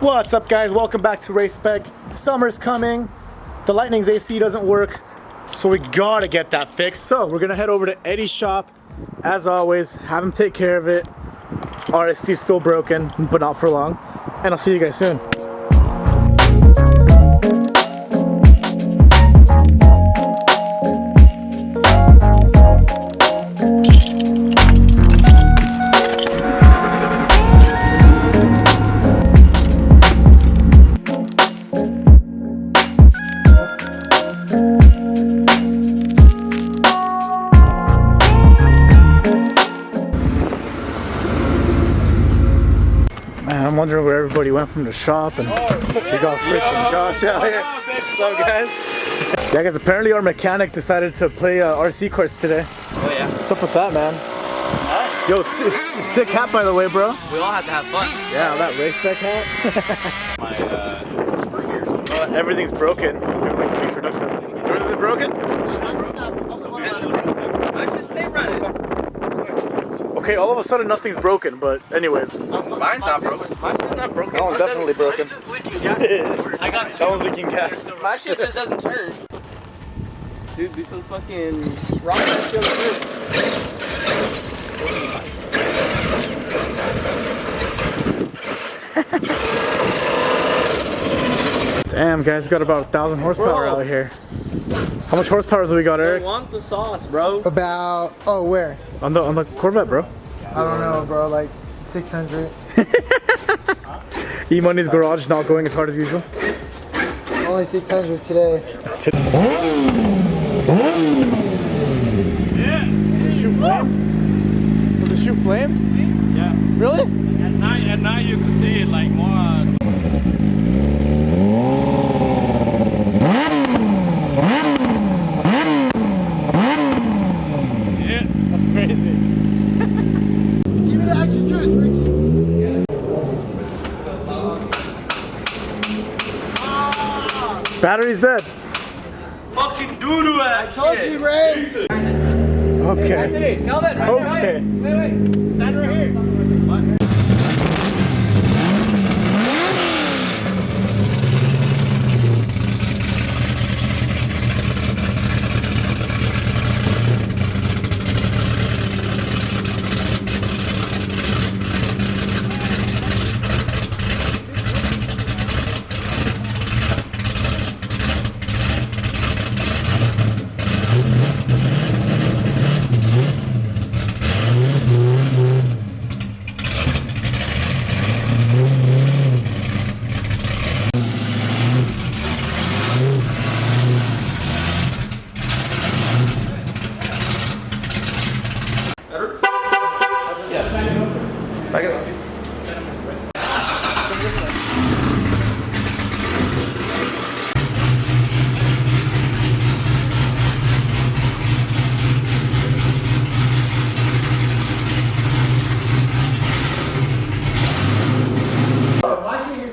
What's up, guys? Welcome back to Race Spec. Summer's coming. The Lightning's AC doesn't work, so we gotta get that fixed. So we're gonna head over to Eddie's shop, as always, have him take care of it. RST's still broken, but not for long. And I'll see you guys soon. I'm wondering where everybody went from the shop, and we got freaking Josh out here. What's up, guys? Yeah, guys, apparently our mechanic decided to play RC course today. Oh yeah? What's up with that, man? Huh? Yo, sick hat, by the way, bro. We all have to have fun. Yeah, that race spec hat. My spring gears. Well, everything's broken. We can be productive. Yours is it broken? Let's just stay running. Okay, all of a sudden nothing's broken, but anyways. Mine's not broken. Mine's not broken. That one's definitely broken. Mine's just leaking gas. I got two. That one's leaking gas. My shit just doesn't turn. Dude, do some fucking rocket shit too. Damn, guys, got about 1,000 horsepower out here. How much horsepower do we got, Eric? I want the sauce, bro. About, oh, where? On the Corvette, bro. I don't know, bro, like 600. emoney's garage not going as hard as usual. Only 600 today. Yeah. Does it shoot flames? Does it shoot flames? Yeah. Really? At night you can see it like more. Yeah, that's crazy. Give me the extra juice, Ricky. Battery's dead. Fucking doo-doo ass. I told you, Ray. Okay. Tell that right Okay. Wait. Stand right here. Back it.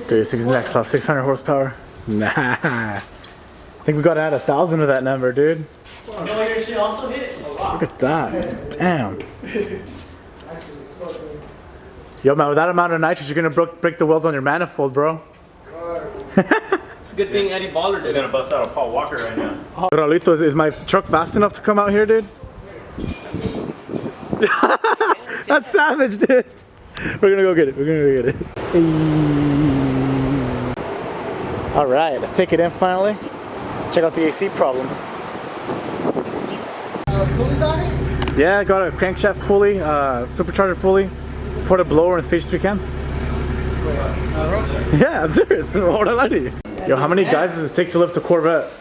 Dude, this thing's next off 600 horsepower. Nah. I think we gotta add 1,000 to that number, dude. Your shit also hit a lot. Look at that. Damn. Yo, man, with that amount of nitrous, you're gonna break the welds on your manifold, bro. It's a good thing Eddie Baller did. He's gonna bust out a Paul Walker right now. Raulito, is my truck fast enough to come out here, dude? That's savage, dude. We're gonna go get it. We're gonna go get it. All right, let's take it in finally. Check out the AC problem. Pulleys on it? Yeah, I got a crankshaft pulley, supercharger pulley, ported blower, and stage 3 cams. Yeah, I'm serious. Why would I lie to you? Yo, how many guys does it take to lift a Corvette?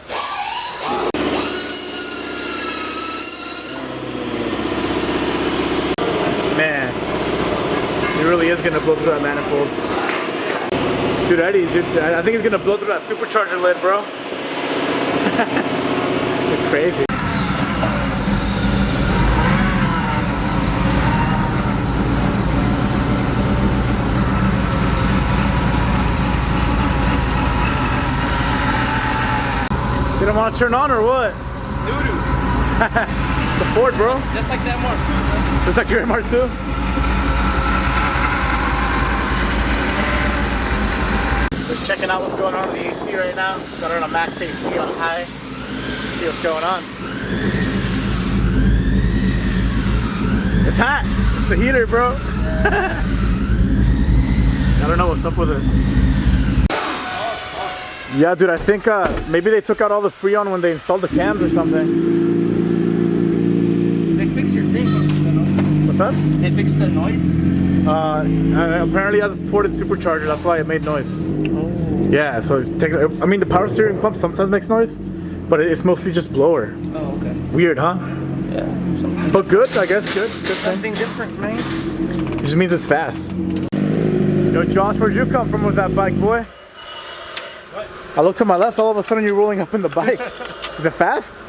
Man, it really is gonna blow through that manifold. Dude, Eddie, I think it's gonna blow through that supercharger lid, bro. It's crazy. Didn't want to turn on or what? Doo-doo. The Ford, bro. Just like that Mark. Just like your MR2. Just checking out what's going on with the AC right now. Got it on max AC on high. See what's going on. It's hot. It's the heater, bro. I don't know what's up with it. Yeah, dude, I think maybe they took out all the Freon when they installed the cams or something. They fixed your thing. What's that? They fixed the noise. Apparently it has a ported supercharger, that's why it made noise. Oh. Yeah, so it's taking. I mean, the power steering pump sometimes makes noise, but it's mostly just blower. Oh, okay. Weird, huh? Yeah. But good, I guess. Good thing. Something different, man. It just means it's fast. Yo, Josh, where'd you come from with that bike, boy? What? I looked to my left, all of a sudden you're rolling up in the bike. Is it fast?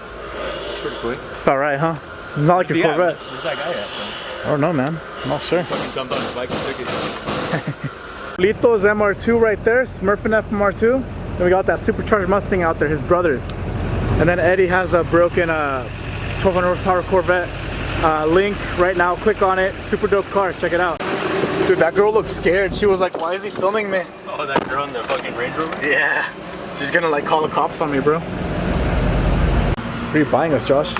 Pretty quick. It's alright, huh? It's not like a Corvette. Where's that guy at? I don't know, man. I'm not sure. Fucking jumped on his bike and took it. Lito's MR2 right there, Smurfing FMR2. Then we got that supercharged Mustang out there, his brother's. And then Eddie has a broken 1200 horsepower Corvette. Link right now, click on it. Super dope car, check it out. Dude, that girl looked scared. She was like, why is he filming me? Oh, that girl in the fucking Range Rover? Yeah. She's gonna like call the cops on me, bro. What are you buying us, Josh?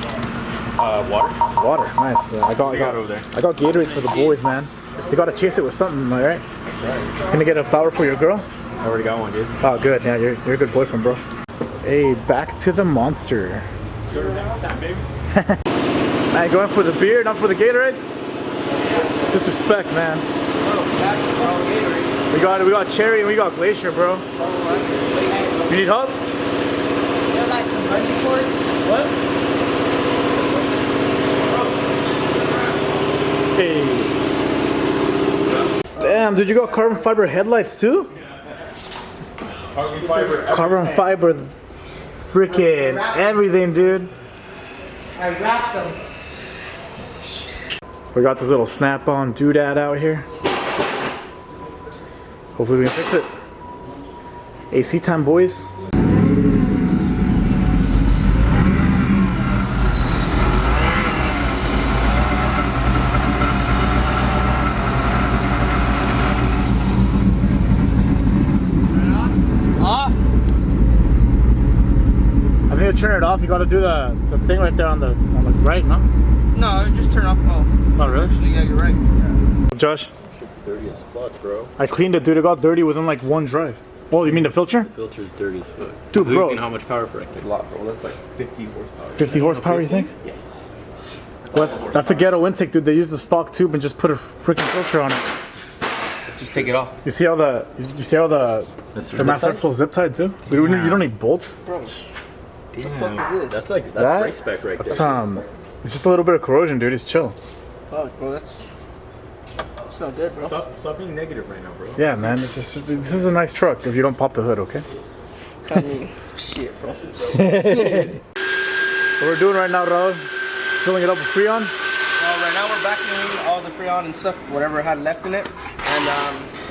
Water. Water, nice. I got over there? I got Gatorades for the boys, man. You gotta chase it with something, alright? That's right. Gonna get a flower for your girl? I already got one, dude. Oh, good. Yeah, you're a good boyfriend, bro. Hey, back to the monster. Man, going for the beer, not for the Gatorade? Disrespect, man. We got cherry and we got glacier, bro. You need help? You have like some bungee cords? What? Hey. Damn, dude, you got carbon fiber headlights too? Carbon fiber. Carbon fiber, freaking everything, dude. I wrapped them. So we got this little snap-on doodad out here. Hopefully we can fix it. AC time, boys. I think to turn it off, you gotta do the thing right there on the right, no? No, just turn off. Oh, Not really? actually, yeah, you're right. Yeah. Josh, Dirty as fuck, bro. I cleaned it, dude. It got dirty within like one drive. Oh, you mean the filter? The filter is dirty as fuck. Dude, bro. Losing how much power for it? It's a lot, bro. That's like 50 horsepower. 50 horsepower, you think? Yeah. What? That's a ghetto intake, dude. They use the stock tube and just put a freaking filter on it. Just take it off. You see how the master flow zip tied too? You don't need bolts. Bro, Damn. That's That- race spec right That's there. it's just a little bit of corrosion, dude. It's chill. Fuck, bro, that's not good, bro. Stop being negative right now, bro. Yeah, man. This is a nice truck if you don't pop the hood, okay? I mean, shit, bro. What we're doing right now, Raul, filling it up with Freon. right now we're vacuuming all the Freon and stuff, whatever had left in it, and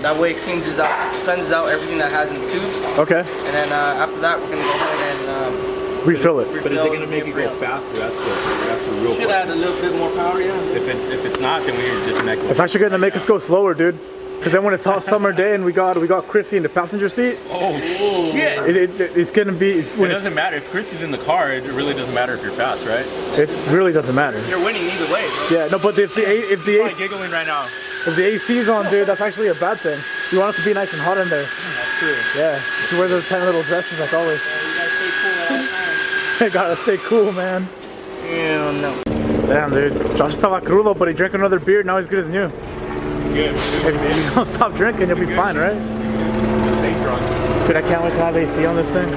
that way it cleanses out everything that has in the tubes. Okay. And then after that, we're gonna go ahead and Refill it. But is it gonna make it go faster? That's the real should add a little bit more power, yeah. If it's not, then we need to disconnect it. It's actually gonna make us go slower, dude. Because then when it's hot summer day and we got Chrissy in the passenger seat, Oh shit! it's gonna be. It doesn't matter if Chrissy's in the car. It really doesn't matter if you're fast, right? It really doesn't matter. You're winning either way, bro. Yeah, no, but if the I'm giggling right now. AC's on, dude, that's actually a bad thing. You want it to be nice and hot in there. That's true. Yeah, you wear those 10 little dresses like always. You gotta stay cool at all times. Gotta stay cool, man. Hell no. Damn, dude. Josh estaba crudo, but he drank another beer. Now he's good as new. Good. If you don't stop drinking, you'll be fine, right? Just stay drunk. Dude, I can't wait to have AC on this thing.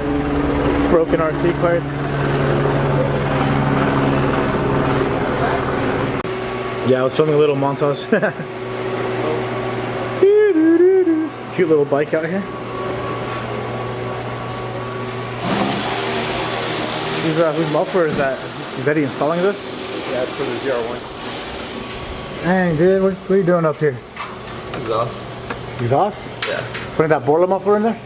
Broken RC parts. Yeah, I was filming a little montage. Cute little bike out here. Whose muffler is that? Is Eddie installing this? Yeah, it's for the ZR1. Dang, dude, what are you doing up here? Exhaust. Exhaust? Yeah. Putting that boiler muffler in there?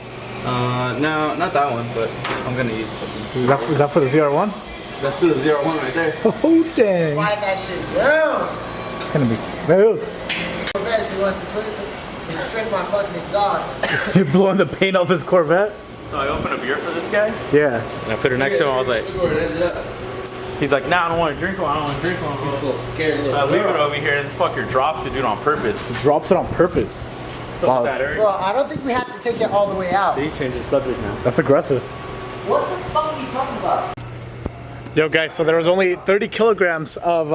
No, not that one, but I'm gonna use something. Is that for the ZR1? That's for the ZR1 right there. Oh, dang. Quiet that shit down. It's gonna be smooth. Corvette, he wants to put some. It's straight my fucking exhaust. You're blowing the paint off his Corvette? So I opened a beer for this guy, Yeah. and I put it next to him. I was like, he's like, nah, I don't want to drink one. I don't want to drink one. He's a little scared. So I leave it over here, and this fucker drops it, dude, on purpose. Drops it on purpose. What's up with that, Eric? Bro, I don't think we have to take it all the way out. See, change the subject now. That's aggressive. What the fuck are you talking about? Yo guys, so there was only 30 kilograms of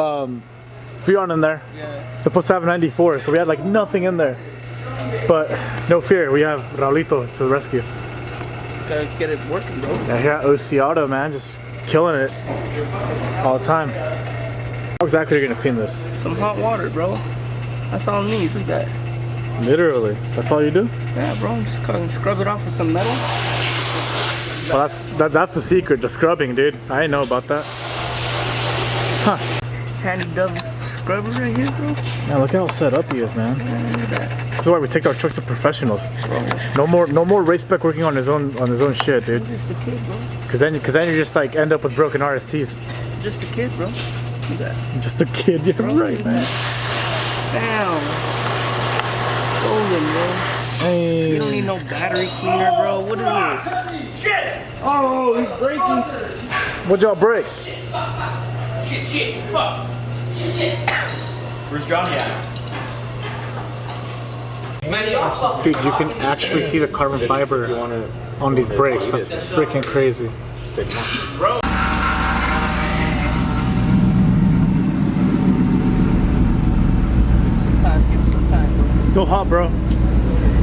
Freon in there. Yeah. Supposed to have 94, so we had like nothing in there. But no fear, we have Raulito to the rescue. Gotta get it working, bro. Yeah, here at OC Auto, man, just killing it all the time. How exactly are you gonna clean this? Some hot water, bro. That's all it needs. Look at that. Literally, that's all you do? Yeah, bro. Just scrub it off with some metal. Well, that's the secret, the scrubbing, dude. I didn't know about that. Huh. Handy double scrubber right here, bro. Man, look how set up he is, man. Look at that. This is why we take our truck to professionals. No more race spec working on his own shit, dude. Just a kid, bro. Cause then you just like end up with broken RSTs. Just a kid, bro. Look at that. Just a kid, yeah, right, man. Damn. Golden, bro. Hey. You don't need no battery cleaner, bro. What is this? Shit! Oh, he's breaking. What'd y'all break? Shit. Fuck. Shit. Where's Johnny at? Dude, you can actually see the carbon fiber on these brakes. That's freaking crazy. Bro. Give it some time, bro. Still hot, bro.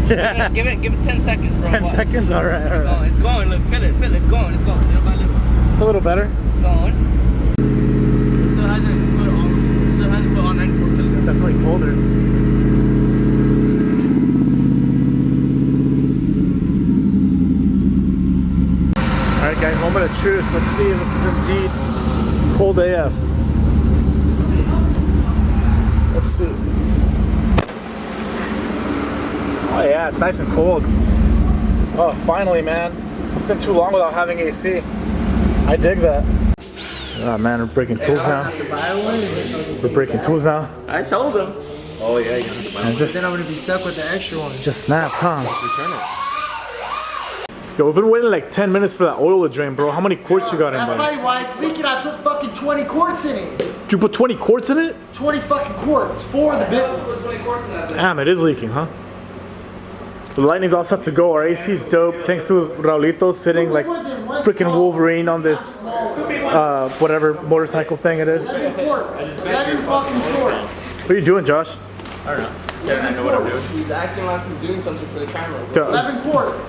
Yeah. Give it 10 seconds, bro. 10 seconds? Alright, Oh, alright. it's going. Look, feel it. It's going. Little by little. It's a little better. It's going. It still hasn't put on 94 kilograms. Definitely colder. Alright guys, moment of truth. Let's see if this is indeed cold AF. Let's see. Oh yeah, it's nice and cold. Oh, finally, man. It's been too long without having AC. I dig that. Oh man, we're breaking tools now. We're breaking tools now. I told him. Oh yeah, you And just, Then I'm gonna be stuck with the extra one. just snap, huh? return it. Yo, we've been waiting like 10 minutes for that oil to drain, bro. How many quarts you got in That's there? probably why it's leaking. I put fucking 20 quarts in it. Did you put 20 quarts in it? 20 fucking quarts. 4 of the big ones. Damn, it is leaking, huh? The Lightning's all set to go. Our AC's dope. Thanks to Raulito sitting like freaking Wolverine on this, whatever motorcycle thing it is. 11 quarts. 11 fucking quarts. What are you doing, Josh? I don't know. Yeah, I know what I'm doing. He's acting like he's doing something for the camera, bro. Dude, 11 quarts.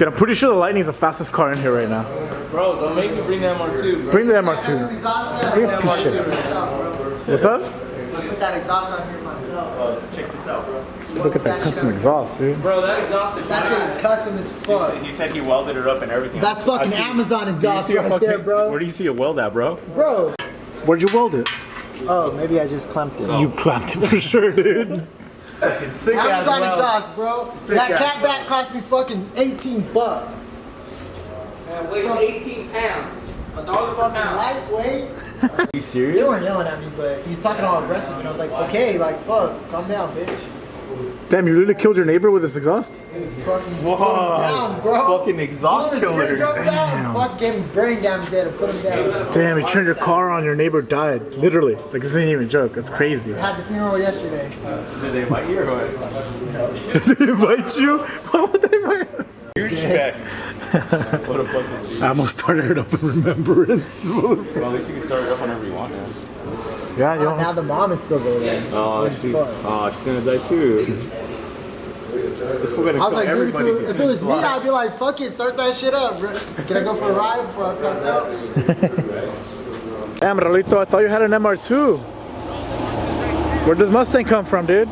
I'm pretty sure the Lightning's the fastest car in here right now. Bro, don't make me bring the MR2, bro. Bring the I got some MR2. exhaust on Bring here a piece of shit. myself, bro. What's up? I put that exhaust on here myself. Check this out, bro. Look at that custom exhaust, dude. Bro, that exhaust is That shit is custom as fuck. He said he welded it up and everything. That's fucking I see- Amazon Do you exhaust see a right fucking- there, bro. Where do you see a weld at, bro? Bro. Where'd you weld it? Oh, maybe I just clamped it. You clamped it for sure, dude. Sick Amazon exhaust, bro. That ass cat back cost me fucking 18 bucks. Man, weighs 18 pounds. $1 per Fucking pound. lightweight. Are you They serious? weren't yelling at me, but he's talking all aggressive, and I was like, okay, like, fuck, calm down, bitch. Damn, you literally killed your neighbor with this exhaust? Fucking Whoa. put him down, bro. Fucking exhaust You know, this killers. eardrum sound, fuck, gave him brain damage there to put him down. Damn, you turned your car on, your neighbor died. Literally. Like, this ain't even a joke. That's crazy. Had the funeral yesterday. Did they invite you or what? Did they invite you? Why would they invite you? Douchebag. What a fucking dude. I almost started it up in remembrance. Well, at least you can start it up whenever you want, man. Yeah, you Now the mom is still there. Oh, she's gonna die too. I was like, dude, if it was me, I'd be like, fuck it, start that shit up, bro. Can I go for a ride before I pass out? Damn, Raulito, I thought you had an MR2. Where does Mustang come from, dude?